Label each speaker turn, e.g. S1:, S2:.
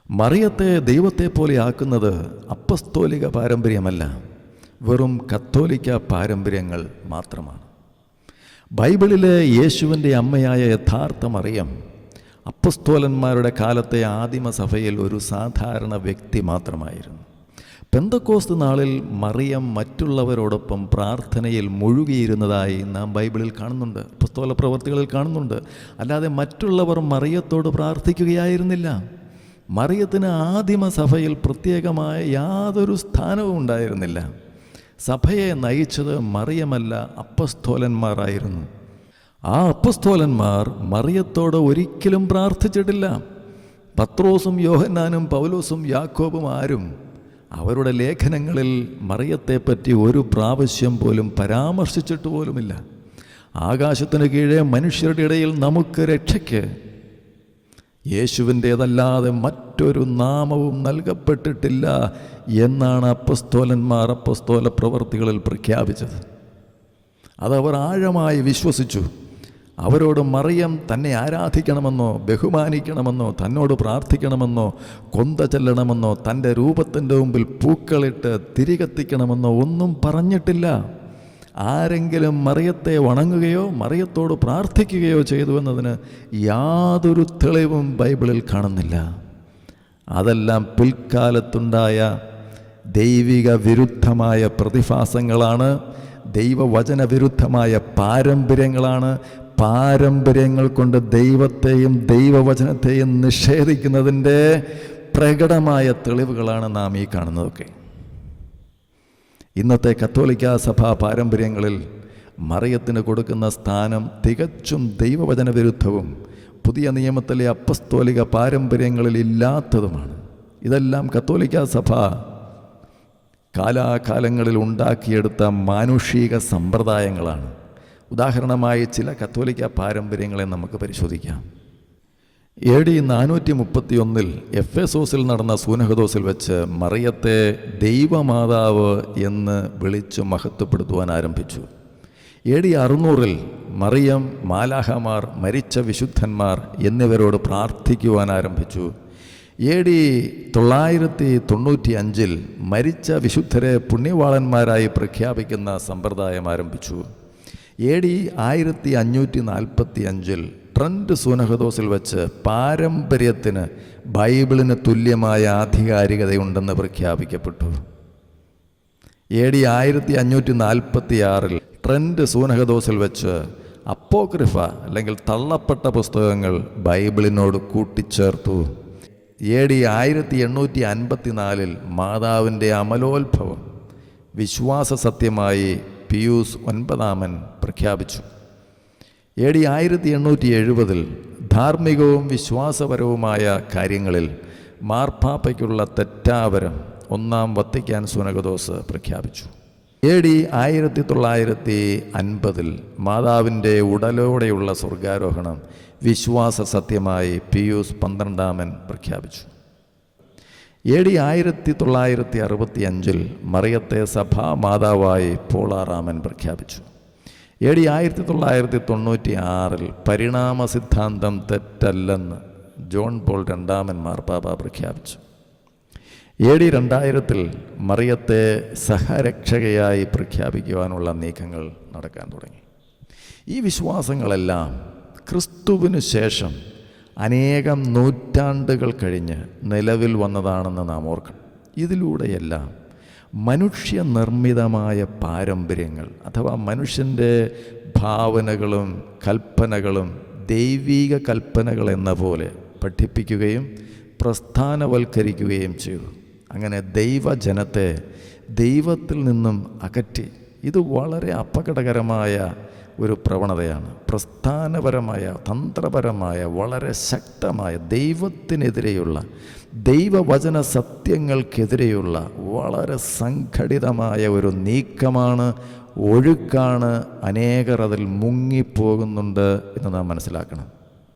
S1: മറിയത്തെ ദൈവത്തെ പോലെ ആക്കുന്നത് അപ്പസ്തോലിക പാരമ്പര്യമല്ല, വെറും കത്തോലിക്ക പാരമ്പര്യങ്ങൾ മാത്രമാണ്. ബൈബിളിലെ യേശുവിൻ്റെ അമ്മയായ യഥാർത്ഥ മറിയം അപ്പസ്തോലന്മാരുടെ കാലത്തെ ആദിമസഭയിൽ ഒരു സാധാരണ വ്യക്തി മാത്രമായിരുന്നു. പെന്തക്കോസ്ത് നാളിൽ മറിയം മറ്റുള്ളവരോടൊപ്പം പ്രാർത്ഥനയിൽ മുഴുകിയിരുന്നതായി നാം ബൈബിളിൽ കാണുന്നുണ്ട്, അപ്പസ്തോല പ്രവർത്തികളിൽ കാണുന്നുണ്ട്. അല്ലാതെ മറ്റുള്ളവർ മറിയത്തോട് പ്രാർത്ഥിക്കുകയായിരുന്നില്ല. മറിയത്തിന് ആദിമസഭയിൽ പ്രത്യേകമായ യാതൊരു സ്ഥാനവും ഉണ്ടായിരുന്നില്ല. സഭയെ നയിച്ചത് മറിയമല്ല, അപ്പസ്തോലന്മാരായിരുന്നു. ആ അപ്പസ്തോലന്മാർ മറിയത്തോട് ഒരിക്കലും പ്രാർത്ഥിച്ചിട്ടില്ല. പത്രോസും യോഹന്നാനും പൗലോസും യാക്കോബും ആരും അവരുടെ ലേഖനങ്ങളിൽ മറിയത്തെപ്പറ്റി ഒരു പ്രാവശ്യം പോലും പരാമർശിച്ചിട്ട് പോലുമില്ല. ആകാശത്തിന് കീഴെ മനുഷ്യരുടെ ഇടയിൽ നമുക്ക് രക്ഷയ്ക്ക് യേശുവിൻ്റേതല്ലാതെ മറ്റൊരു നാമവും നൽകപ്പെട്ടിട്ടില്ല എന്നാണ് അപ്പസ്തോലന്മാർ അപ്പസ്തോല പ്രവർത്തികളിൽ പ്രഖ്യാപിച്ചത്. അതവർ ആഴമായി വിശ്വസിച്ചു. അവരോട് മറിയം തന്നെ ആരാധിക്കണമെന്നോ ബഹുമാനിക്കണമെന്നോ തന്നോട് പ്രാർത്ഥിക്കണമെന്നോ കൊന്ത ചെല്ലണമെന്നോ തൻ്റെ രൂപത്തിൻ്റെ മുമ്പിൽ പൂക്കളിട്ട് തിരികത്തിക്കണമെന്നോ ഒന്നും പറഞ്ഞിട്ടില്ല. ആരെങ്കിലും മറിയത്തെ വണങ്ങുകയോ മറിയത്തോട് പ്രാർത്ഥിക്കുകയോ ചെയ്തു എന്നതിന് യാതൊരു തെളിവും ബൈബിളിൽ കാണുന്നില്ല. അതെല്ലാം പിൽക്കാലത്തുണ്ടായ ദൈവിക വിരുദ്ധമായ പ്രതിഭാസങ്ങളാണ്, ദൈവവചന വിരുദ്ധമായ പാരമ്പര്യങ്ങളാണ്. പാരമ്പര്യങ്ങൾ കൊണ്ട് ദൈവത്തെയും ദൈവവചനത്തെയും നിഷേധിക്കുന്നതിൻ്റെ പ്രകടമായ തെളിവുകളാണ് നാം ഈ കാണുന്നതൊക്കെ. ഇന്നത്തെ കത്തോലിക്ക സഭാ പാരമ്പര്യങ്ങളിൽ മറിയത്തിന് കൊടുക്കുന്ന സ്ഥാനം തികച്ചും ദൈവവചന വിരുദ്ധവും പുതിയ നിയമത്തിലെ അപ്പസ്തോലിക പാരമ്പര്യങ്ങളിൽ ഇല്ലാത്തതുമാണ്. ഇതെല്ലാം കത്തോലിക്ക സഭ കാലാകാലങ്ങളിൽ ഉണ്ടാക്കിയെടുത്ത മാനുഷിക സമ്പ്രദായങ്ങളാണ്. ഉദാഹരണമായി ചില കത്തോലിക്ക പാരമ്പര്യങ്ങളെ നമുക്ക് പരിശോധിക്കാം. AD 431 എഫെസോസിൽ നടന്ന സൂനഹദോസിൽ വെച്ച് മറിയത്തെ ദൈവമാതാവ് എന്ന് വിളിച്ചു മഹത്വപ്പെടുത്തുവാൻ ആരംഭിച്ചു. AD 600 മറിയം മാലാഹമാർ, മരിച്ച വിശുദ്ധന്മാർ എന്നിവരോട് പ്രാർത്ഥിക്കുവാൻ ആരംഭിച്ചു. AD 995 മരിച്ച വിശുദ്ധരെ പുണ്യവാളന്മാരായി പ്രഖ്യാപിക്കുന്ന സമ്പ്രദായം ആരംഭിച്ചു. AD 1545 ട്രെൻറ്റ് സൂനഹദോസിൽ വെച്ച് പാരമ്പര്യത്തിന് ബൈബിളിന് തുല്യമായ ആധികാരികതയുണ്ടെന്ന് പ്രഖ്യാപിക്കപ്പെട്ടു. AD 1546 ട്രെൻറ്റ് സൂനഹദോസിൽ വെച്ച് അപ്പോക്രിഫ അല്ലെങ്കിൽ തള്ളപ്പെട്ട പുസ്തകങ്ങൾ ബൈബിളിനോട് കൂട്ടിച്ചേർത്തു. AD 1854 മാതാവിൻ്റെ അമലോത്ഭവം വിശ്വാസ സത്യമായി പിയൂസ് 9 പ്രഖ്യാപിച്ചു. AD 1870 ധാർമ്മികവും വിശ്വാസപരവുമായ കാര്യങ്ങളിൽ മാർപ്പാപ്പയ്ക്കുള്ള തെറ്റാവരം 1-ാം വത്തിക്കാൻ സൂനഹദോസ് പ്രഖ്യാപിച്ചു. AD 1950 മാതാവിൻ്റെ ഉടലോടെയുള്ള സ്വർഗാരോഹണം വിശ്വാസ സത്യമായി പിയൂസ് 12 പ്രഖ്യാപിച്ചു. AD 1965 മറിയത്തെ സഭാ മാതാവായി പോൾ 6 പ്രഖ്യാപിച്ചു. AD 1996 പരിണാമ സിദ്ധാന്തം തെറ്റല്ലെന്ന് ജോൺ പോൾ 2 മാർപ്പാപ്പ പ്രഖ്യാപിച്ചു. AD 2000 മറിയത്തെ സഹരക്ഷകയായി പ്രഖ്യാപിക്കുവാനുള്ള നീക്കങ്ങൾ നടക്കാൻ തുടങ്ങി. ഈ വിശ്വാസങ്ങളെല്ലാം ക്രിസ്തുവിനു ശേഷം അനേകം നൂറ്റാണ്ടുകൾ കഴിഞ്ഞ് നിലവിൽ വന്നതാണെന്ന് നാം ഓർക്കണം. ഇതിലൂടെയെല്ലാം മനുഷ്യനിർമ്മിതമായ പാരമ്പര്യങ്ങൾ അഥവാ മനുഷ്യൻ്റെ ഭാവനകളും കൽപ്പനകളും ദൈവിക കൽപ്പനകൾ എന്ന പോലെ പഠിപ്പിക്കുകയും പ്രസ്ഥാനവൽക്കരിക്കുകയും ചെയ്തു. അങ്ങനെ ദൈവജനത്തെ ദൈവത്തിൽ നിന്നും അകറ്റി. ഇത് വളരെ അപകടകരമായ ഒരു പ്രവണതയാണ്. പ്രസ്ഥാനപരമായ തന്ത്രപരമായ വളരെ ശക്തമായ ദൈവത്തിനെതിരെയുള്ള ദൈവവചന സത്യങ്ങൾക്കെതിരെയുള്ള വളരെ സംഘടിതമായ ഒരു നീക്കമാണ്, ഒഴുക്കാണ്. അനേകർ അതിൽ മുങ്ങിപ്പോകുന്നുണ്ട് എന്ന് നാം മനസ്സിലാക്കണം.